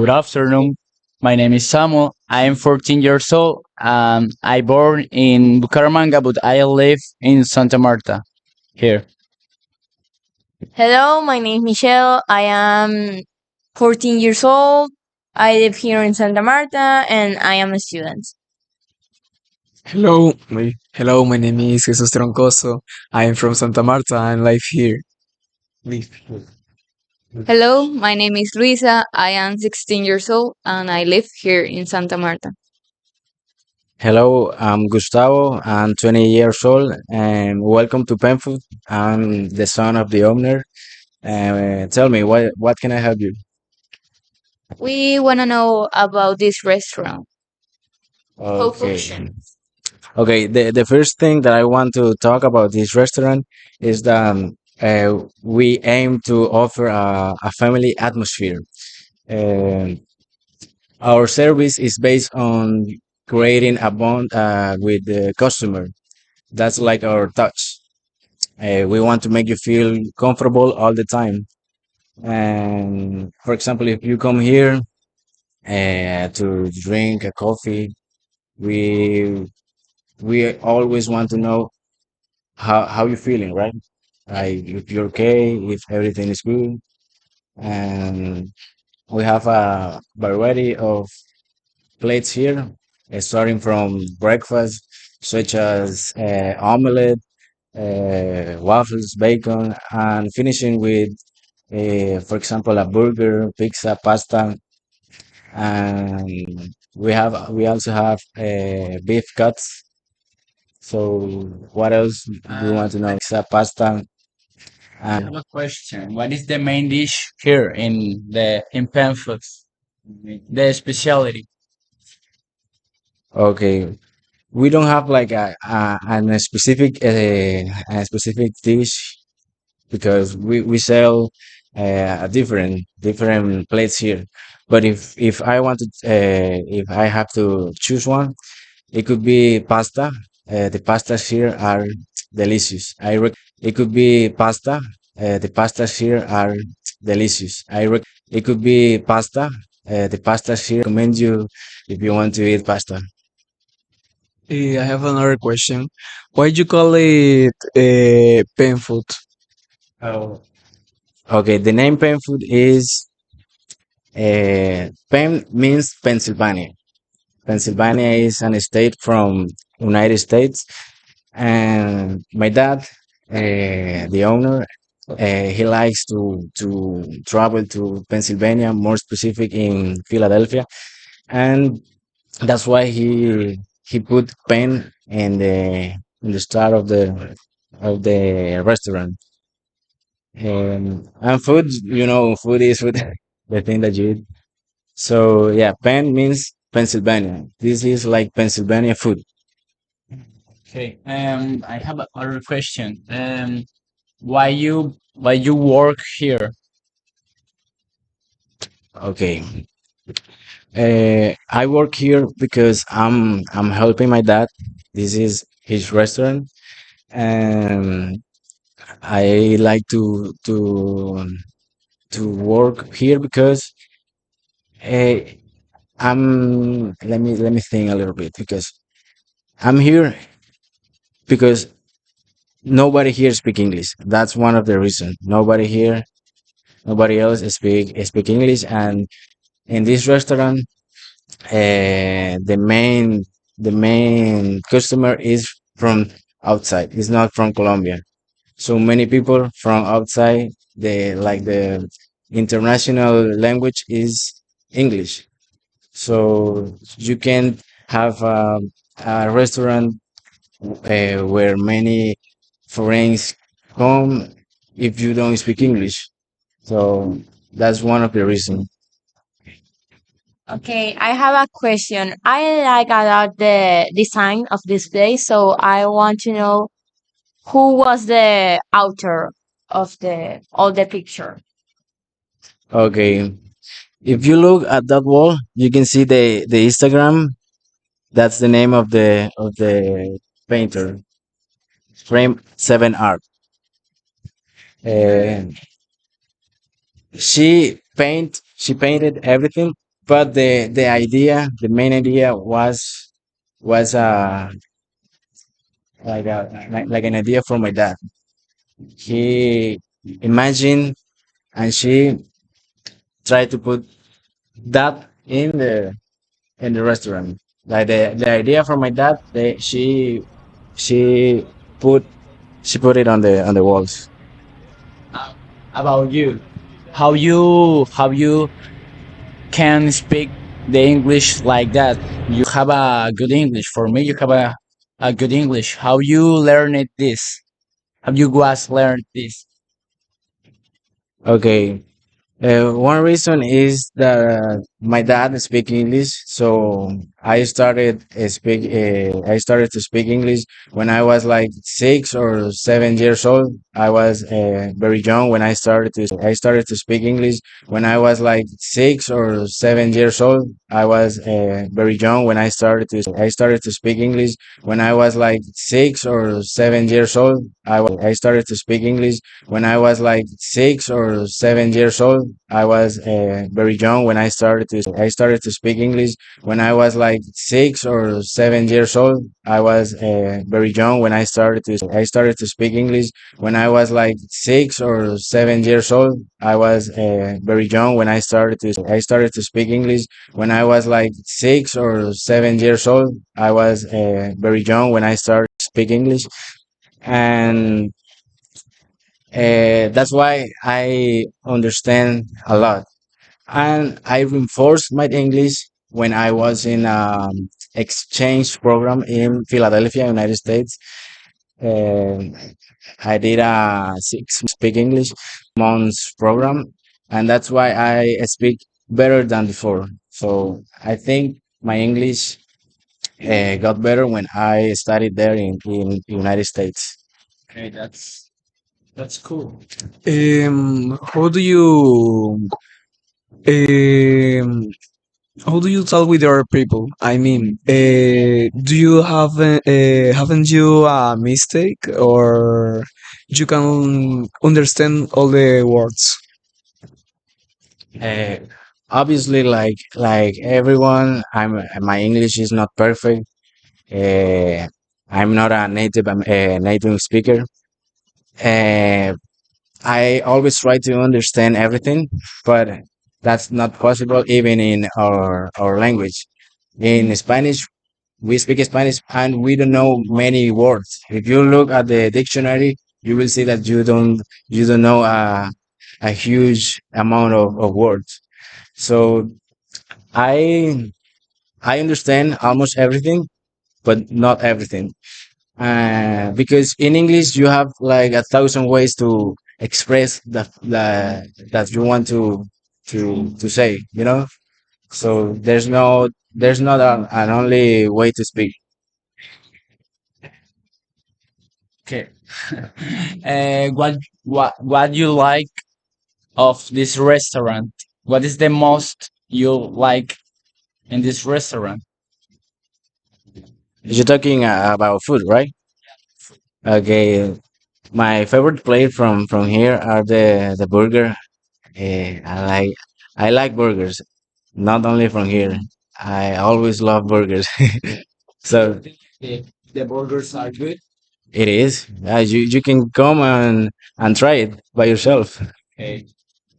Good afternoon. My name is Samuel. I am 14 years old. I born in Bucaramanga, but I live in Santa Marta here. Hello, my name is Michelle. I am 14 years old. I live here in Santa Marta and I am a student. Hello, my name is Jesus Troncoso. I am from Santa Marta and live here. Live here. Hello, my name is Luisa. I am 16 years old and I live here in Santa Marta. Hello, I'm Gustavo. I'm 20 years old and welcome to Penfood. I'm the son of the owner. Tell me, what can I help you? We want to know about this restaurant. How Okay. functions? Okay, the first thing that I want to talk about this restaurant is that we aim to offer a family atmosphere. Um our service is based on creating a bond with the customer. That's like our touch. We want to make you feel comfortable all the time. And for example, if you come here to drink a coffee, we we always want to know how you're feeling, right? Like if you're okay, if everything is good. And we have a variety of plates here, starting from breakfast, such as omelette, waffles, bacon, and finishing with, for example, a burger, pizza, pasta, and we also have beef cuts. So what else do you want to know? Pizza, pasta, I have a question. What is the main dish here in Penfood? The specialty. okay. We don't have like a specific dish because we sell different plates here. But if I wanted if I have to choose one, it could be pasta. The pastas here are delicious. It could be pasta. The pastas here are delicious. It could be pasta. The pastas here recommend you if you want to eat pasta. I have another question. Why do you call it pen food? Oh. Okay, the name Penn Food is Penn means Pennsylvania. Pennsylvania is an state from United States, and my dad, the owner, he likes to travel to Pennsylvania, more specific in Philadelphia, and that's why he put Penn in the start of the restaurant. And food, food is food, the thing that you eat. So yeah, Penn means Pennsylvania. This is like Pennsylvania food. Okay. I have another question. Why you work here? Okay. I work here because I'm helping my dad. This is his restaurant, and I like to work here because uh, let me think a little bit because I'm here because nobody here speak English. That's one of the reasons. Nobody else speak English, and in this restaurant, the main customer is from outside. It's not from Colombia. So many people from outside. The international language is English. So you can have a restaurant where many foreigners come if you don't speak English. So that's one of the reasons. Okay, I have a question. I like a lot the design of this place, so I want to know who was the author of the all the picture. Okay. If you look at that wall, you can see the Instagram. That's the name of the painter. Frame 7 Art. And she painted everything but the idea, the main idea was like an idea from my dad. He imagined and she tried to put that in the restaurant. Like the idea from my dad, she put she put it on the walls. About you, how you can speak the English like that? You have a good English. For me, you have a good English. How you learned this? How you was learned this? Okay. One reason is that my dad speak English, so I started to speak English when I was like 6 or 7 years old. I was very young when I started to speak English when I was like 6 or 7 years old. I was very young when I started to speak English when I was like 6 or 7 years old. I started to speak English when I was like 6 or 7 years old. I was very young when I started to speak English. When I was like 6 or 7 years old, I was very young when I started to speak English. When I was like 6 or 7 years old, I was very young when I started to speak English. When I was like 6 or 7 years old, I was very young when I started to speak English, and that's why I understand a lot. And I reinforced my English when I was in exchange program in Philadelphia, United States. Um I did a 6 months speak English, 6 months program, and that's why I speak better than before. So I think my English got better when I studied there in United States. Okay, that's cool. How do you um how do you talk with other people? I mean, do you have haven't you a mistake or you can understand all the words? Uh, Obviously, like everyone, my English is not perfect. Uh, I'm not a native speaker. Uh, I always try to understand everything, but that's not possible even in our language. In Spanish, we speak Spanish and we don't know many words. If you look at the dictionary, you will see that you don't know a huge amount of words. So I I understand almost everything, but not everything. Because in English you have like 1,000 ways to express that you want to say, you know. So there's not an only way to speak. Okay. What you like of this restaurant? What is the most you like in this restaurant? You're talking about food, right? Okay, my favorite plate from here are the burger. I like burgers, not only from here. I always love burgers. So The, the burgers are good. it is. You can come and try it by yourself. Okay.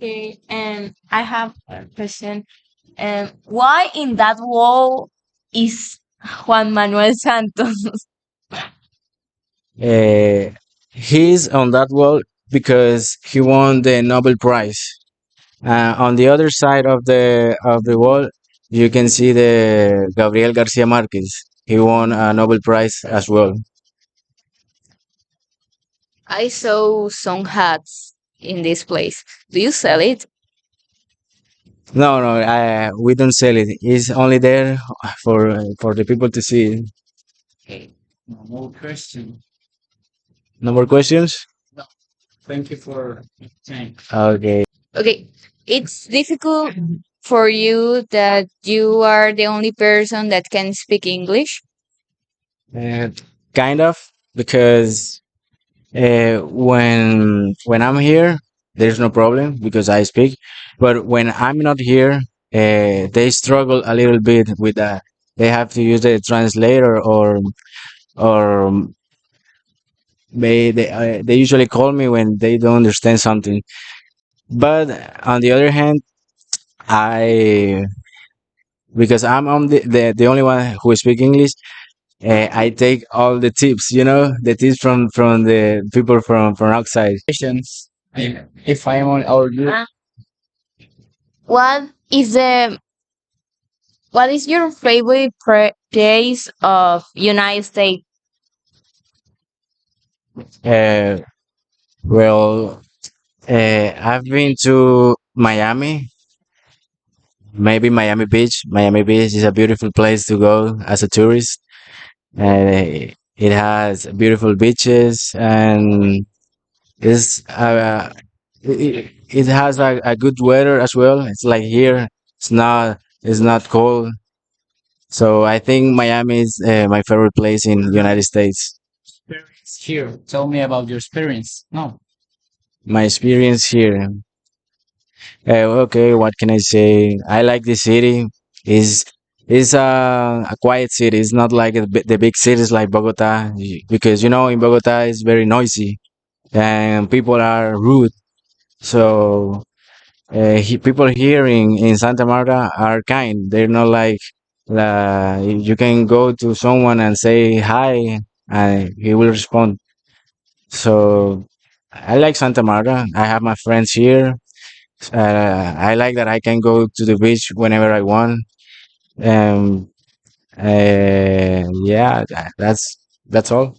Okay, and I have a question. Why in that wall is Juan Manuel Santos? Uh, he's on that wall because he won the Nobel Prize. On the other side of the wall, you can see the Gabriel Garcia Marquez. He won a Nobel Prize as well. I saw some hats in this place. Do you sell it? No, no, we don't sell it. It's only there for the people to see. Okay. No more question. No more questions? Thank you for your time. Okay. Okay, it's difficult for you that you are the only person that can speak English. Uh, kind of, because when I'm here, there's no problem because I speak. But when I'm not here, they struggle a little bit with that. They have to use the translator, or they usually call me when they don't understand something. But on the other hand, I because I'm the only one who speak English. I take all the tips, the tips from the people from outside. Questions. If I'm on or you. What is the what is your favorite place of United States? Uh, well, I've been to Miami, maybe Miami Beach. Miami Beach is a beautiful place to go as a tourist. It has beautiful beaches, and it's it has a good weather as well. It's like here. It's not cold. So I think Miami is my favorite place in United States. Experience here. Tell me about your experience. No. My experience here. Okay, what can I say? I like the city. is is a quiet city. It's not like the big cities like Bogota, because in Bogota it's very noisy and people are rude. So people here in Santa Marta are kind. They're not like you can go to someone and say hi and he will respond. So I like Santa Marta. I have my friends here. I like that I can go to the beach whenever I want. Um, yeah, that's all.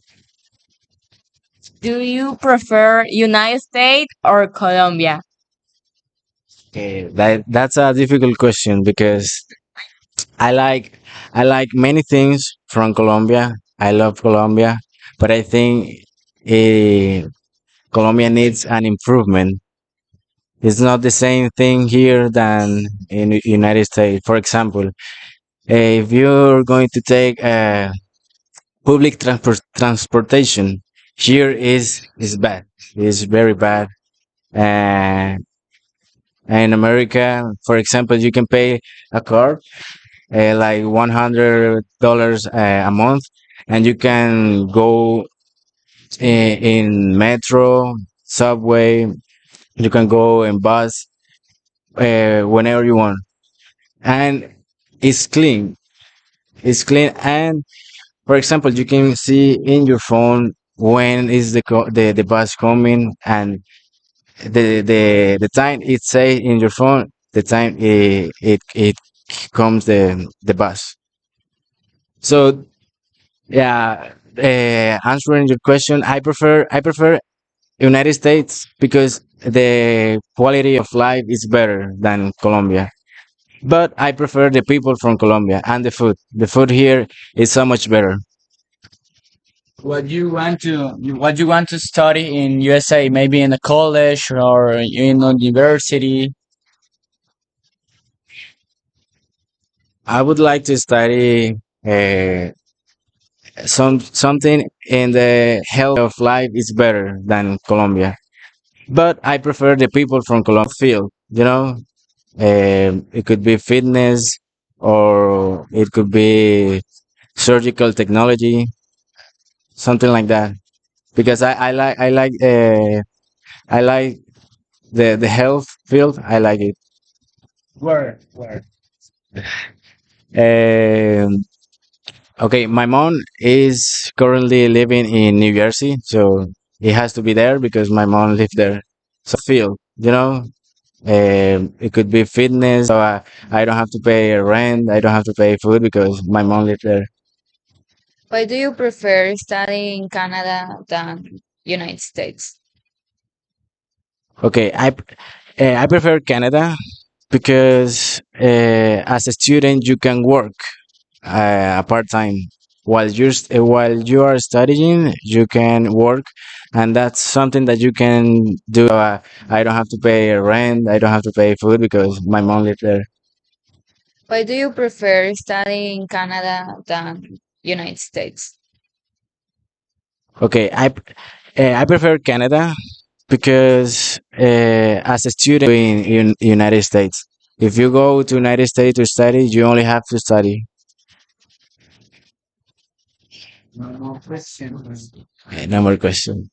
Do you prefer United States or Colombia? That's a difficult question because I like I like many things from Colombia. I love Colombia, but I think eh, Colombia needs an improvement. It's not the same thing here than in the United States. For example, if you're going to take public transportation, here is bad. It's very bad. Uh, in America, for example, you can pay a car like $100 a month, and you can go in metro, subway. You can go in bus whenever you want, and it's clean. It's clean, and for example, you can see in your phone when is the bus coming, and the time it say in your phone, the time it comes the bus. So yeah, answering your question, I prefer United States because the quality of life is better than Colombia. But I prefer the people from Colombia and the food. The food here is so much better. What you want to study in USA? Maybe in a college or in a university. I would like to study uh, something in the health of life is better than Colombia. But I prefer the people from Colombia field. It could be fitness, or it could be surgical technology, something like that. Because I like the health field. I like it. Where? Um, okay, my mom is currently living in New Jersey, so it has to be there because my mom lived there. So field, it could be fitness, so I don't have to pay rent. I don't have to pay food because my mom lives there. Why do you prefer studying in Canada than United States? Okay, I prefer Canada because as a student you can work a part time while you are studying. You can work, and that's something that you can do. I don't have to pay rent. I don't have to pay food because my mom lives there. Why do you prefer studying in Canada than United States? Okay, I prefer Canada because as a student in United States. If you go to United States to study, you only have to study. No more question.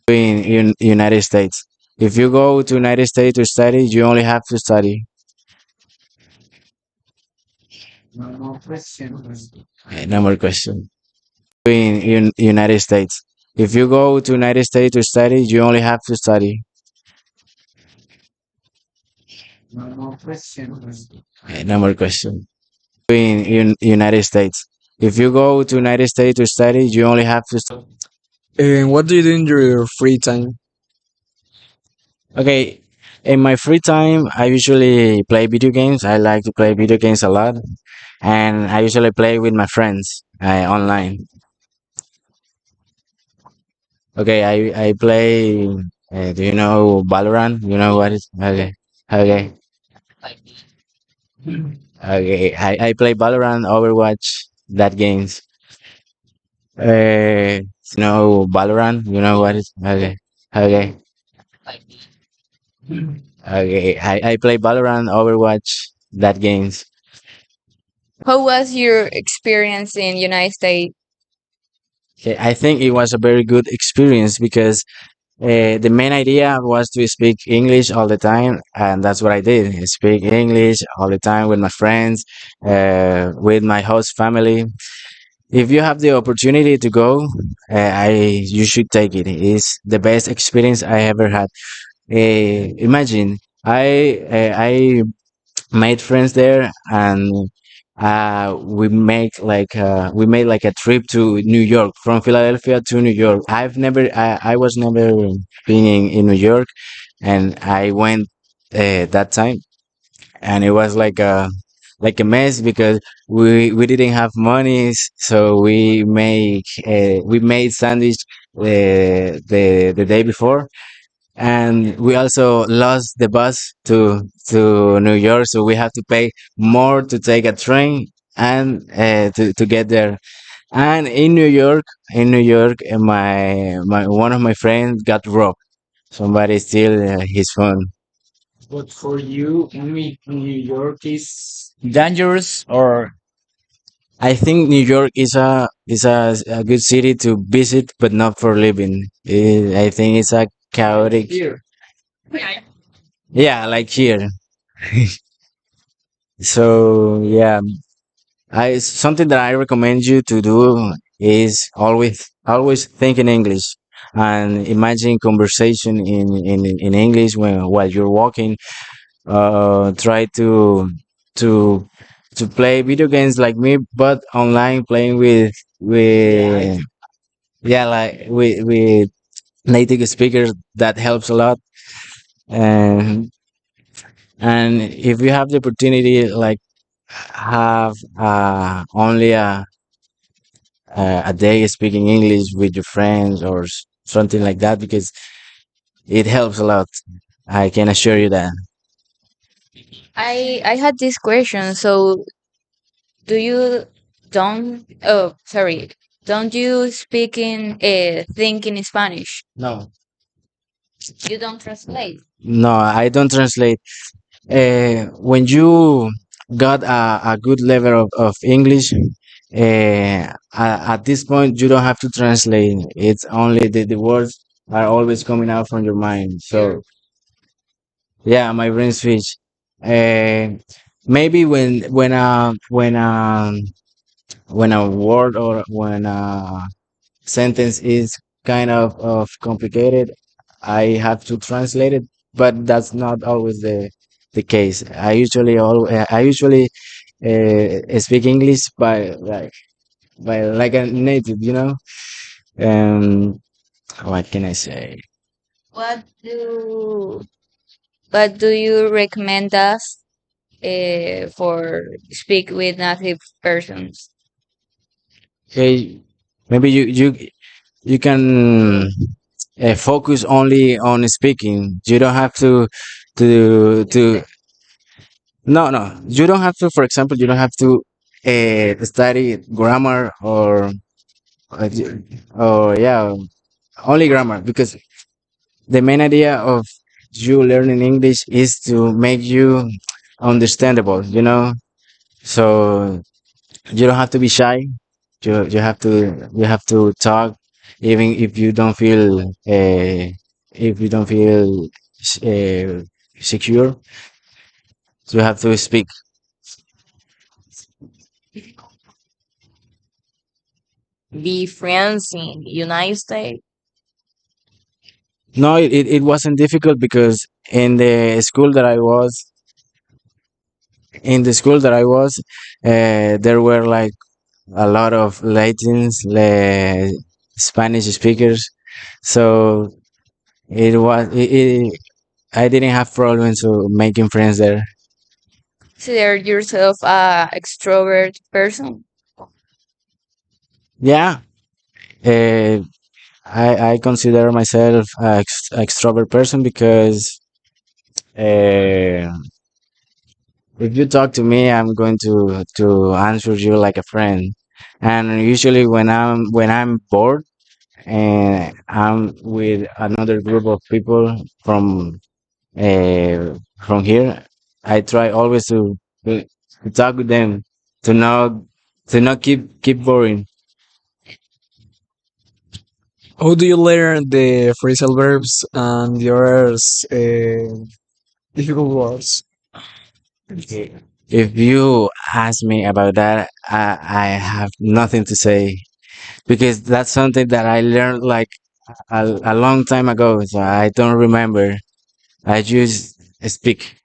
In United States. If you go to United States to study, you only have to study. No more question. In United States. If you go to United States to study, you only have to study. No more question. In United States. If you go to United States to study, you only have to study. And what do you do in your free time? Okay, in my free time, I usually play video games. I like to play video games a lot, and I usually play with my friends online. Okay, I play. Do you know Valorant? You know what is? Okay, okay, okay. I play Valorant, Overwatch, that games. You know Valorant? You know what is? Okay, okay, okay. I play Valorant, Overwatch, that games. How was your experience in United States? Okay, I think it was a very good experience because the main idea was to speak English all the time, and that's what I did. I speak English all the time with my friends, with my host family. If you have the opportunity to go, I you should take it. It's the best experience I ever had. Imagine I made friends there, and we made like a trip to New York from Philadelphia to New York. I was never been in New York, and I went that time, and it was like a mess because we didn't have money, so we made sandwich the day before, and we also lost the bus to New York, so we have to pay more to take a train and to get there. And in New York, my one of my friends got robbed. Somebody steal his phone. But for you, New York is dangerous or I think New York is a good city to visit, but not for living. I think it's a chaotic. here? Yeah, like here. So yeah, I something that I recommend you to do is always think in English and imagine conversation in English while you're walking. Try to to play video games like me, but online playing with yeah, like with native speakers. That helps a lot. And and if you have the opportunity, like have only a day speaking English with your friends or something like that, because it helps a lot. I can assure you that. I had this question. So do you don't oh sorry, don't you speak in think in Spanish? No, You don't translate. no, I don't translate. When you got a good level of English, at this point you don't have to translate. It's only the words are always coming out from your mind. So yeah, my brain switch. Uh, Maybe when a word or when a sentence is kind of complicated, I have to translate it, but that's not always the case. I usually speak English by like a native, you know. Um, what can I say? What do what do you recommend us for speak with native persons? Okay, maybe you can focus only on speaking. You don't have to no, you don't have to, for example, you don't have to study grammar uh, or yeah, only grammar, because the main idea of you learning English is to make you understandable, you know. So you don't have to be shy. You have to talk, even if you don't feel uh, secure. You have to speak. Be friends in United States. No, it wasn't difficult because in the school that I was, there were like a lot of Latins, Spanish speakers. So I didn't have problems with making friends there. Consider yourself a extrovert person. Yeah, uh, I consider myself an extrovert person because uh, if you talk to me, I'm going to answer you like a friend. And usually when I'm bored and I'm with another group of people from here, I try always to talk with them to not keep boring. How do you learn the phrasal verbs and the other difficult words? If you ask me about that, I have nothing to say because that's something that I learned like a long time ago. So I don't remember. I just speak.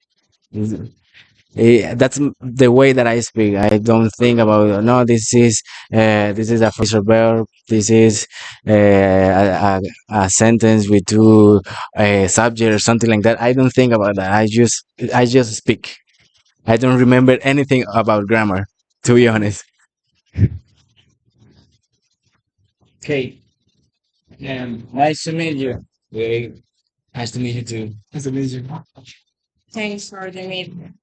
That's the way that I speak. I don't think about no. This is a phrasal verb. This is a sentence with two subject or something like that. I don't think about that. I just speak. I don't remember anything about grammar, to be honest. Okay. Nice to meet you. Okay. Nice to meet you too. It's amazing. Thanks for the meeting.